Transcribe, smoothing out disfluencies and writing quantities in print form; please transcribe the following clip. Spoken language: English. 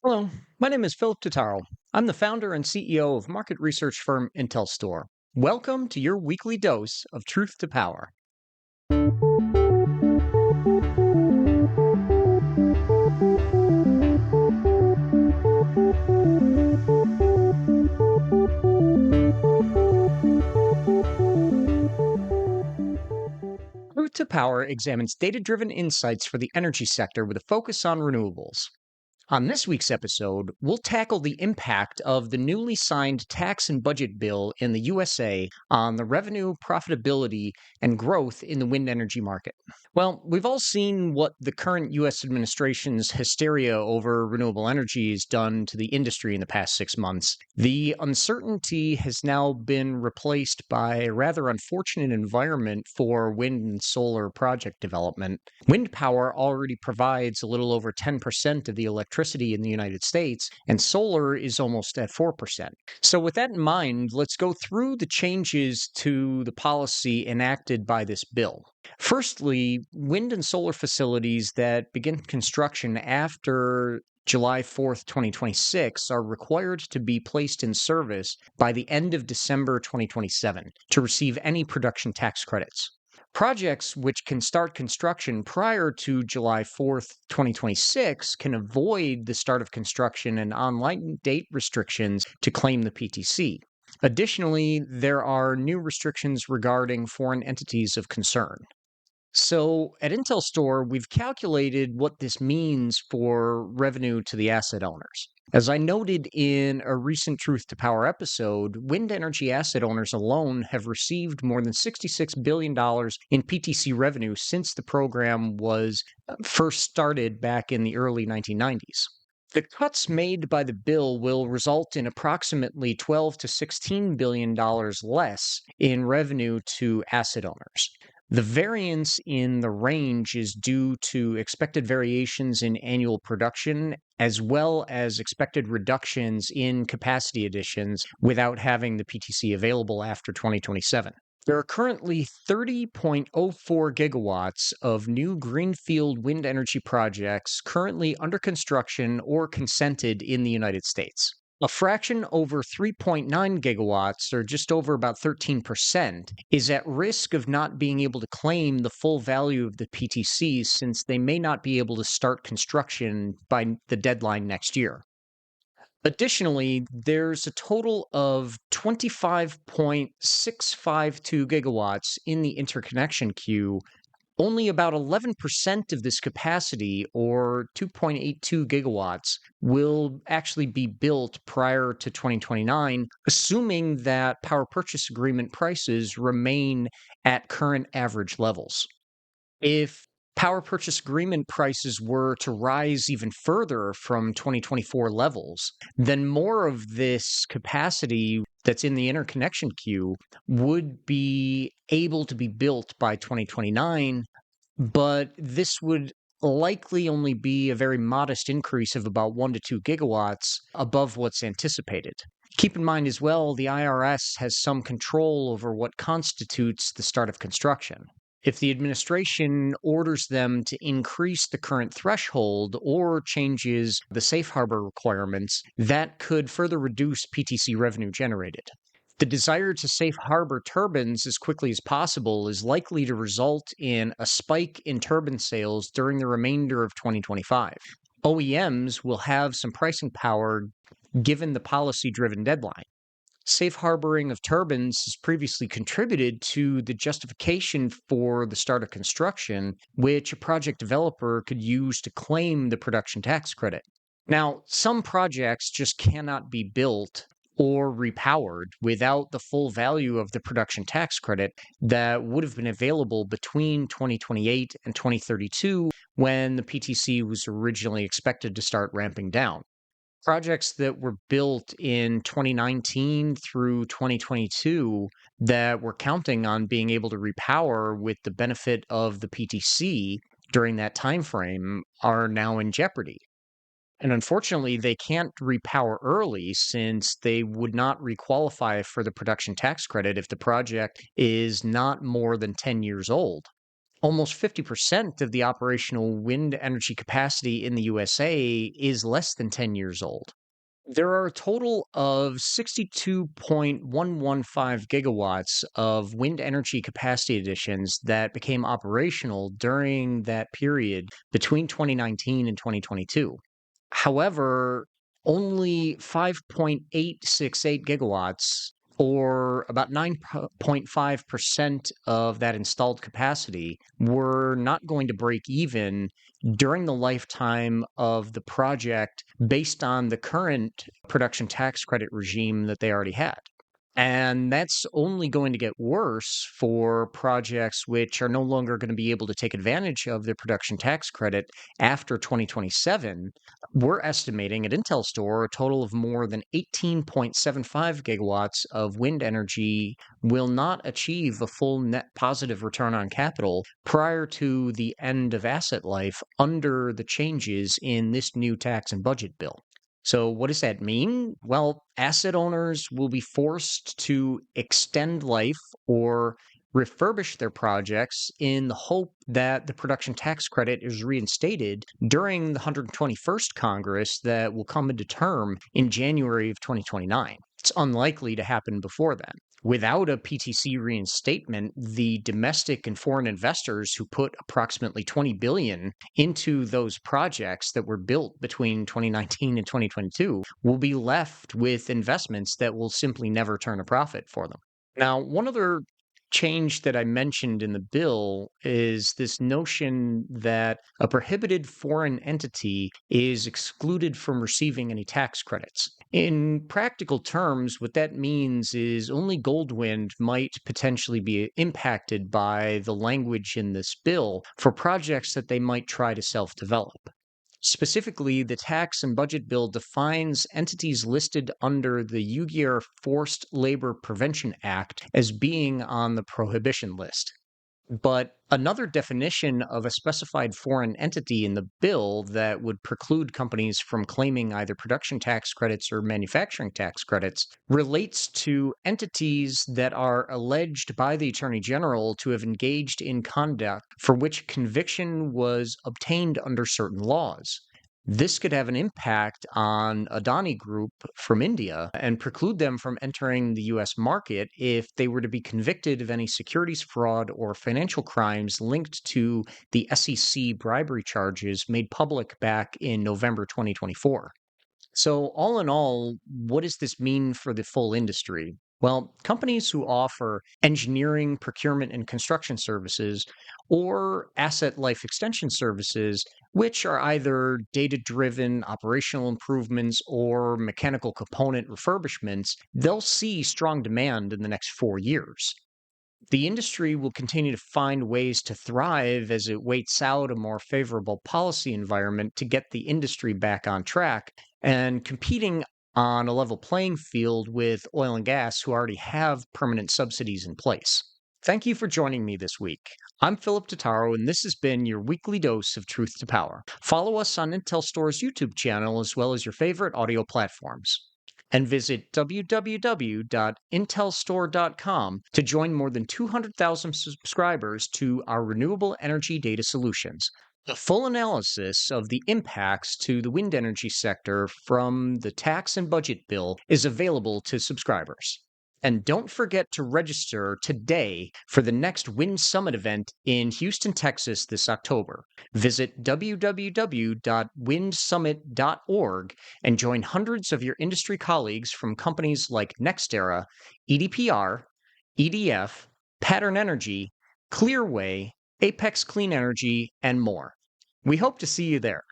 Hello, my name is Philip Totaro. I'm the founder and CEO of market research firm IntelStor. Welcome to your weekly dose of truth to power. Truth to Power examines data driven insights for the energy sector with a focus on renewables. On this week's episode, we'll tackle the impact of the newly signed tax and budget bill in the USA on the revenue, profitability, and growth in the wind energy market. Well, we've all seen what the current US administration's hysteria over renewable energy has done to the industry in the past 6 months. The uncertainty has now been replaced by a rather unfortunate environment for wind and solar project development. Wind power already provides a little over 10% of the electricity in the United States, and solar is almost at 4%. So, with that in mind, let's go through the changes to the policy enacted by this bill. Firstly, wind and solar facilities that begin construction after July 4th, 2026, are required to be placed in service by the end of December 2027 to receive any production tax credits. Projects which can start construction prior to July 4th, 2026 can avoid the start of construction and online date restrictions to claim the PTC. Additionally, there are new restrictions regarding foreign entities of concern. So at IntelStor, we've calculated what this means for revenue to the asset owners. As I noted in a recent Truth to Power episode, wind energy asset owners alone have received more than $66 billion in PTC revenue since the program was first started back in the early 1990s. The cuts made by the bill will result in approximately $12 to $16 billion less in revenue to asset owners. The variance in the range is due to expected variations in annual production, as well as expected reductions in capacity additions without having the PTC available after 2027. There are currently 30.04 gigawatts of new greenfield wind energy projects currently under construction or consented in the United States. A fraction over 3.9 gigawatts, or just over about 13%, is at risk of not being able to claim the full value of the PTCs since they may not be able to start construction by the deadline next year. Additionally, there's a total of 25.652 gigawatts in the interconnection queue. Only about 11% of this capacity, or 2.82 gigawatts, will actually be built prior to 2029, assuming that power purchase agreement prices remain at current average levels. If power purchase agreement prices were to rise even further from 2024 levels, then more of this capacity that's in the interconnection queue would be able to be built by 2029, but this would likely only be a very modest increase of about 1 to 2 gigawatts above what's anticipated. Keep in mind as well, the IRS has some control over what constitutes the start of construction. If the administration orders them to increase the current threshold or changes the safe harbor requirements, that could further reduce PTC revenue generated. The desire to safe harbor turbines as quickly as possible is likely to result in a spike in turbine sales during the remainder of 2025. OEMs will have some pricing power given the policy-driven deadline. Safe harboring of turbines has previously contributed to the justification for the start of construction, which a project developer could use to claim the production tax credit. Now, some projects just cannot be built or repowered without the full value of the production tax credit that would have been available between 2028 and 2032 when the PTC was originally expected to start ramping down. Projects that were built in 2019 through 2022 that were counting on being able to repower with the benefit of the PTC during that time frame are now in jeopardy. And unfortunately, they can't repower early since they would not requalify for the production tax credit if the project is not more than 10 years old. Almost 50% of the operational wind energy capacity in the USA is less than 10 years old. There are a total of 62.115 gigawatts of wind energy capacity additions that became operational during that period between 2019 and 2022. However, only 5.868 gigawatts, or about 9.5% of that installed capacity, were not going to break even during the lifetime of the project based on the current production tax credit regime that they already had. And that's only going to get worse for projects which are no longer going to be able to take advantage of their production tax credit after 2027. We're estimating at IntelStor a total of more than 18.75 gigawatts of wind energy will not achieve a full net positive return on capital prior to the end of asset life under the changes in this new tax and budget bill. So, what does that mean? Well, asset owners will be forced to extend life or refurbish their projects in the hope that the production tax credit is reinstated during the 121st Congress that will come into term in January of 2029. It's unlikely to happen before then. Without a PTC reinstatement, the domestic and foreign investors who put approximately 20 billion into those projects that were built between 2019 and 2022 will be left with investments that will simply never turn a profit for them. Now, one other change that I mentioned in the bill is this notion that a prohibited foreign entity is excluded from receiving any tax credits. In practical terms, what that means is only Goldwind might potentially be impacted by the language in this bill for projects that they might try to self-develop. Specifically, the tax and budget bill defines entities listed under the Uyghur Forced Labor Prevention Act as being on the prohibition list. But another definition of a specified foreign entity in the bill that would preclude companies from claiming either production tax credits or manufacturing tax credits relates to entities that are alleged by the Attorney General to have engaged in conduct for which conviction was obtained under certain laws. This could have an impact on Adani Group from India and preclude them from entering the US market if they were to be convicted of any securities fraud or financial crimes linked to the SEC bribery charges made public back in November 2024. So, all in all, what does this mean for the full industry? Well, companies who offer engineering, procurement, and construction services or asset life extension services, which are either data driven operational improvements or mechanical component refurbishments, they'll see strong demand in the next 4 years. The industry will continue to find ways to thrive as it waits out a more favorable policy environment to get the industry back on track and competing on a level playing field with oil and gas who already have permanent subsidies in place. Thank you for joining me this week. I'm Philip Totaro, and this has been your weekly dose of truth to power. Follow us on IntelStor's YouTube channel as well as your favorite audio platforms. And visit www.intelstore.com to join more than 200,000 subscribers to our renewable energy data solutions. A full analysis of the impacts to the wind energy sector from the tax and budget bill is available to subscribers. And don't forget to register today for the next Wind Summit event in Houston, Texas this October. Visit www.windsummit.org and join hundreds of your industry colleagues from companies like NextEra, EDPR, EDF, Pattern Energy, Clearway, Apex Clean Energy, and more. We hope to see you there.